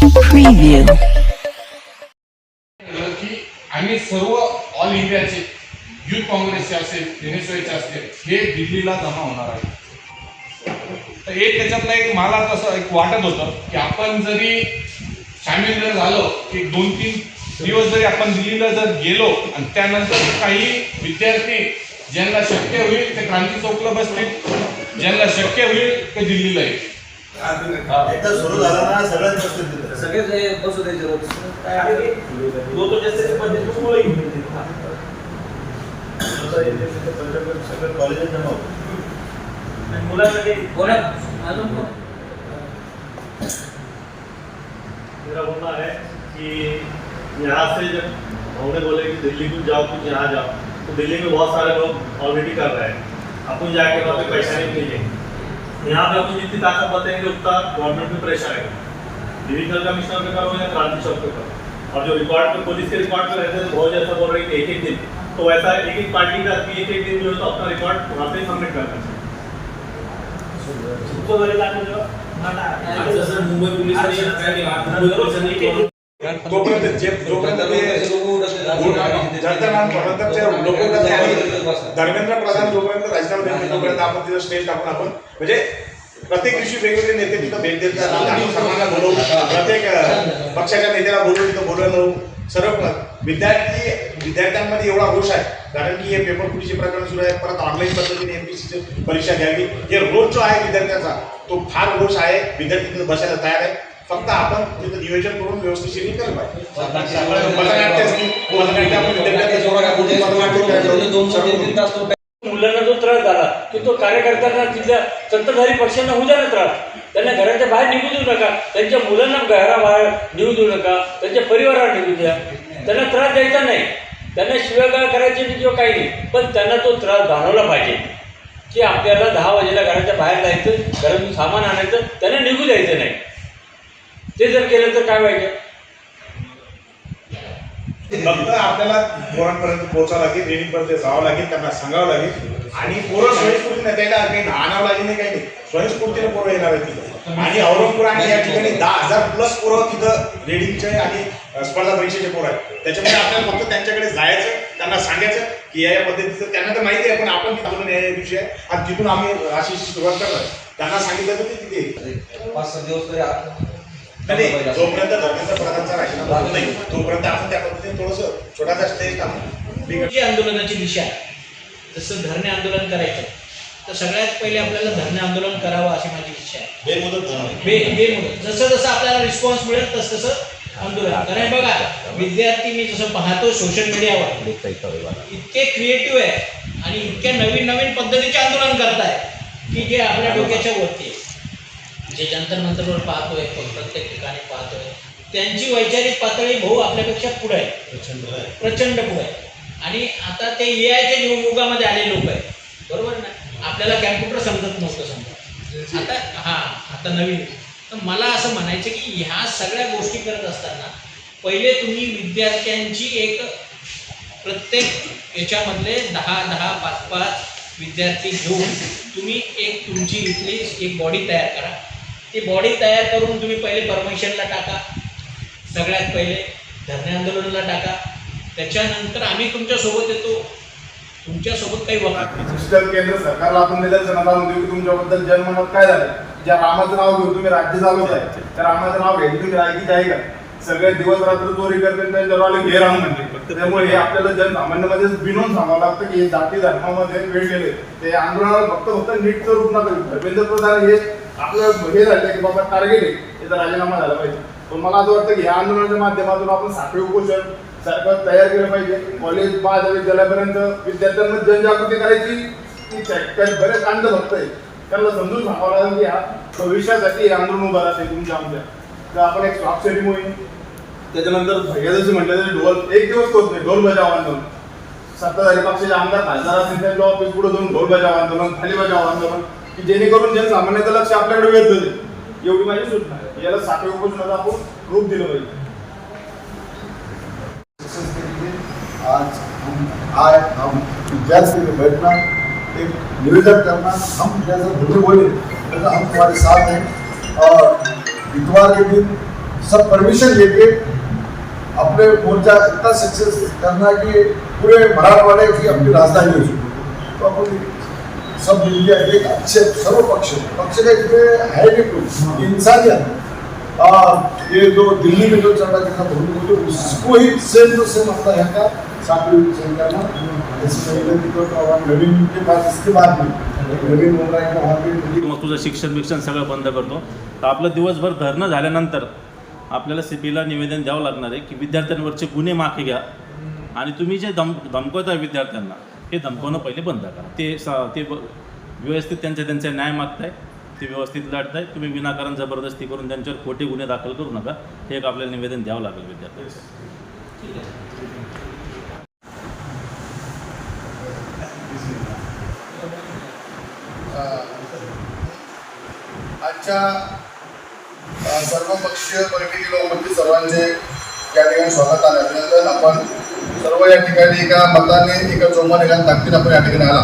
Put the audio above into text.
Preview. की आम्ही सर्व ऑल इंडियाचे युथ काँग्रेसचे असेल एनएसयूचे असतील हे दिल्लीला जमा होणार आहे. तर एक त्याच्यातलं एक मला तसं एक वाटत होतं की आपण जरी सामील जर झालो की 2-3 दिवस जरी आपण दिल्लीला जर गेलो आणि त्यानंतर काही विद्यार्थी ज्यांना शक्य होईल ते क्रांती चौकला बसतील, ज्यांना शक्य होईल ते दिल्लीला येतील. एकदा सुरू झाला ना सगळ्यात बसतील सगळेच बसू द्यायचे रोज काय लोक जास्त पद्धती मुळे सगळं कॉलेजात जमा होतं. मुलांमध्ये कोणा अजून मेरा बोलना है कि यहाँ से जब उन्होंने बोले कि दिल्ली को जाओ कुछ यहाँ जाओ, तो दिल्ली में बहुत सारे लोग ऑलरेडी कर रहे हैं. अपन जाके वहाँ पे पैसा नहीं मिलेंगे. यहाँ पे अपन जितनी ताकत बताएंगे उतना गवर्नमेंट पे प्रेशर आएगा. डिविजनल कमिश्नर पे करो या क्रांति चौक पे करो. और जो रिकॉर्ड पे पुलिस के रिकॉर्ड पे रहते हैं बहुत जैसा बोल रहे हैं कि एक दिन, तो वैसा एक पार्टी का एक दिन जो है तो अपना रिकॉर्ड वहाँ पे सबमिट करना चाहिए. मुंबई पोलिसांनी तोपर्यंत धर्मेंद्र प्रधान जोपर्यंत राजीनामा देत नाही तोपर्यंत आपण तिथं स्टेज टाकून आपण म्हणजे प्रत्येक दिवशी वेगवेगळे नेते तिथं भेट देतात. आपण सर्वांना बोलवू, प्रत्येक पक्षाच्या नेत्याला बोलवू, तिथं बोलवणं सर्व विद्यार्थ्यांमध्ये एवढा रोष आहे. कारण की हे पेपर फुटीचे प्रकरण सुरू आहे. परत ऑनलाईन पद्धतीने एमपीसीची परीक्षा घ्यावी हे रोज जो आहे विद्यार्थ्यांचा तो फार रोष आहे. विद्यार्थी तिथं बसायला तयार आहे. फक्त आपण तिथं नियोजन करून व्यवस्थित केलं पाहिजे. मुलांना जो त्रास झाला की तो कार्यकर्त्यांना तिथल्या सत्ताधारी पक्षांना होऊ द्या ना त्रास. त्यांना घराच्या बाहेर निघू देऊ नका, त्यांच्या मुलांना घराबाहेर निघू देऊ नका, त्यांच्या परिवाराला निघू द्या. त्यांना त्रास द्यायचा नाही, त्यांना शिवागाळ करायची नाही किंवा काही नाही, पण त्यांना तो त्रास जाणवला पाहिजे की आपल्याला 10 वाजेला घराच्या बाहेर जायचं, घरातून सामान आणायचं, त्यांना निघू द्यायचं नाही. ते जर केलं तर काय व्हायचं? फक्त आपल्याला पोरांपर्यंत पोहोचावं लागेल, ट्रेनिंगपर्यंत जावं लागेल, त्यांना सांगावं लागेल आणि पोरं स्वयंस्फूर्तीने त्याला काही आणावं लागेल नाही, काही नाही, स्वयंस्फूर्तीने पोरं येणार आहेत तिथं. आणि औरंगपूर आणि या ठिकाणी 10,000 प्लस पोरं तिथं रीडिंगचे आणि स्पर्धा परीक्षेचे पोरं आहेत. त्याच्यामुळे आपल्याला फक्त त्यांच्याकडे जायचं, त्यांना सांगायचं की या पद्धतीचं त्यांना तर माहिती आहे, पण आपण तिथून या दिवशी आहे आणि तिथून आम्ही अशी सुरुवात करणार. त्यांना सांगितलं तर ते तिथे 5-6 दिवस तरी नाही. जोपर्यंत धर्मेंद्र प्रधानचा राजीनामा होत नाही तोपर्यंत आपण त्या पद्धतीने थोडंसं छोटासा स्टेज टाकू. आंदोलनाची दिशा जसं धरणे आंदोलन करायचं तर सगळ्यात पहिले आपल्याला धरणे आंदोलन करावं अशी माझी इच्छा आहे. बेमुदत जसं जसं आपल्याला रिस्पॉन्स मिळेल तसं तसं आंदोलन. कारण बघा विद्यार्थी मी जसं पाहतो सोशल मीडियावर इतके क्रिएटिव्ह आहे आणि इतक्या नवीन नवीन पद्धतीचे आंदोलन करताय की जे आपल्या डोक्याच्या वरती आहे. जे जंतर मंतरवर पाहतोय, प्रत्येक ठिकाणी पाहतोय, त्यांची वैचारिक पातळी भाऊ आपल्यापेक्षा पुढे आहे, प्रचंड पुढे आहे. आणि आता ते एआयच्या युगामध्ये आलेले लोक आहेत, बरोबर ना. आपल्याला कॅम्प्युटर समजत नव्हतं समजा, आता नवीन. तर मला असं म्हणायचं की ह्या सगळ्या गोष्टी करत असताना पहिले तुम्ही विद्यार्थ्यांची एक प्रत्येक याच्यामधले 10-10, 5-5 विद्यार्थी घेऊन तुम्ही एक तुमची इथली एक बॉडी तयार करा. ती बॉडी तयार करून तुम्ही पहिले परमिशनला टाका, सगळ्यात पहिले धरणे आंदोलनाला टाका. त्याच्यानंतर आम्ही तुमच्यासोबत येतो, तुमच्यासोबत काही डिजिटल केंद्र सरकारला आपण निदर्शनास आणून देऊ की तुमच्याबद्दल जनमनात काय झालं. ज्या रामाचं नाव घेऊन तुम्ही राज्य चालवत आहे त्या रामाचं नाव घ्यायची तुम्ही रायकीच आहे का? सगळे दिवस रात्र चोरी करते त्यांच्यावर घे राम म्हणते. त्यामुळे हे आपल्याला जनसामान्यमध्ये बिनून सांगावं लागतं की हे जाती धर्मामध्ये वेळ गेले ते आंदोलनाला फक्त नीटचं रूप नका. धर्मेंद्र प्रधान हे आपलं हे झालं की बाबा टार्गेट आहे याचा राजीनामा झाला पाहिजे. पण मला असं वाटतं की ह्या आंदोलनाच्या माध्यमातून आपण साखळी उपोषण सरकार तयार केलं पाहिजे. कॉलेज महाविद्यालयापर्यंत विद्यार्थ्यांमध्ये जनजागृती करायची. बरेच अंधभक्त आहे त्यांना समजून सांगावं लागेल की ह्या भविष्यासाठी हे आंदोलन उभं राहते तुमच्या आमच्या. तर आपण एक स्वाक्षरी मोहीम, त्याच्यानंतर भैया जसं म्हटलं तरी ढोल एक दिवस होत नाही, ढोल बजाव आंदोलन. सत्ताधारी पक्षाचे आमदार खासदार असतील त्यांच्या ऑफिस पुढे जाऊन ढोल बजाव आंदोलन, खाली बजाव आंदोलन, की जेणेकरून जनसामान्याचं लक्ष आपल्याकडे वेध होते. एवढी माझी सूचना आहे. याला साखळी उपोषणाला आपण रूप दिलं पाहिजे. आज हम विद्यार्थी में बैठना, एक निवेदन करना, हम जैसे भूले बोले जैसा हम तुम्हारे साथ हैं. और इतवार के दिन सब परमिशन लेके अपने मोर्चा इतना सक्सेस करना कि पूरे मराठवाड़े की अपनी राजधानी हो चुकी। तो अपन सब मिलकर एक अच्छे सर्व पक्ष का इसमें है नहीं कोई इंसानियत। ये जो दिल्ली में जो चल रहा था तो उसको ही सेम टू सेम अपना यहाँ का साथ में करना। नवीन के बाद इसके बाद में नवीन बोल रहा है वहाँ पे मग तुझं शिक्षण बिक्षण सगळं बंद करतो। तर आपलं दिवसभर धरणं झाल्यानंतर आपल्याला CPला निवेदन द्यावं लागणार आहे की विद्यार्थ्यांवरचे गुन्हे मागे घ्या आणि तुम्ही जे धमकवता विद्यार्थ्यांना हे धमकवणं पहिले बंद करा। ते व्यवस्थित त्यांचा न्याय मागताय, ते व्यवस्थित लढताय, तुम्ही विनाकारण जबरदस्ती करून त्यांच्यावर खोटे गुन्हे दाखल करू नका। हे एक आपल्याला निवेदन द्यावं लागेल विद्यार्थ्यांचं। आजच्या सर्वपक्षीय बैठकीला उपस्थित सर्वांचे या ठिकाणी स्वागत आणि अभिनंदन। आपण सर्व या ठिकाणी एका मताने एका जोमाने एका ताकदीने आपण या ठिकाणी आला।